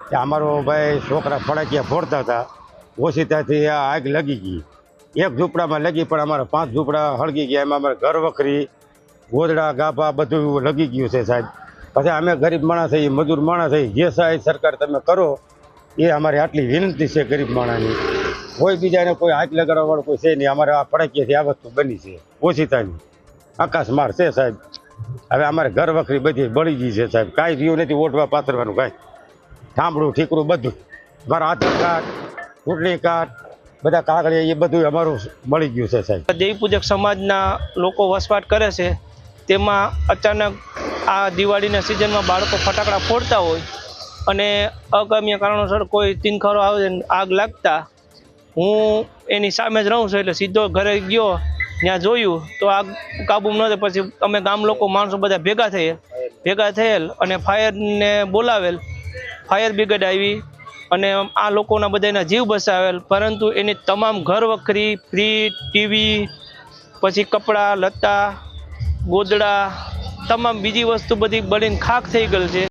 કે અમારો ભાઈ છોકરા ફટાકિયા ફોડતા હતા, ઓછીતાથી આ આગ લગી ગઈ. એક ઝૂંપડામાં લગી પણ અમારા 5 ઝૂંપડા હળગી ગયા. એમાં અમારે ઘર વખરી, ગોદડા, ગાભા બધું લગી ગયું છે સાહેબ. પછી અમે ગરીબ માણસ છીએ, મજૂર માણસ છીએ, જે સહાય સરકાર તમે કરો એ અમારી આટલી વિનંતી છે ગરીબ માણસની. કોઈ બીજાને કોઈ હાથ લગાડવા વાળું કોઈ છે નહીં. અમારે આ ફટાકિયાથી આ વસ્તુ બની છે, ઓછીતાની આકાશમાર છે સાહેબ. હવે અમારે ઘર વખરી બધી બળી ગઈ છે સાહેબ. કાંઈ રહ્યું નથી ઓઢવા પાથરવાનું, કાંઈ ઠામડું ઠીકરું બધું. મારા આધાર કાર્ડ, ચૂંટણી કાર્ડ, બધા કાગળિયા એ બધું અમારું મળી ગયું છે સાહેબ. દેવી પૂજક સમાજના લોકો વસવાટ કરે છે, તેમાં અચાનક આ દિવાળીના સિઝનમાં બાળકો ફટાકડા ફોડતા હોય અને અગમ્ય કારણોસર કોઈ તીનખરો આવે આગ લાગતા હું એની સામે જ રહું છું, એટલે સીધો ઘરે ગયો, ત્યાં જોયું તો આગ કાબૂમાં નહોતી. પછી અમે ગામ લોકો માણસો બધા ભેગા થયેલ અને ફાયરને બોલાવેલ. ફાયર બ્રિગેડ આવી અને આ લોકોના બધાના જીવ બચાવેલ. પરંતુ એની તમામ ઘર વખરી, ફ્રીજ, ટીવી, પછી કપડાં લત્તા, ગોદડા, તમામ બીજી વસ્તુ બધી બળીને ખાખ થઈ ગયેલ છે.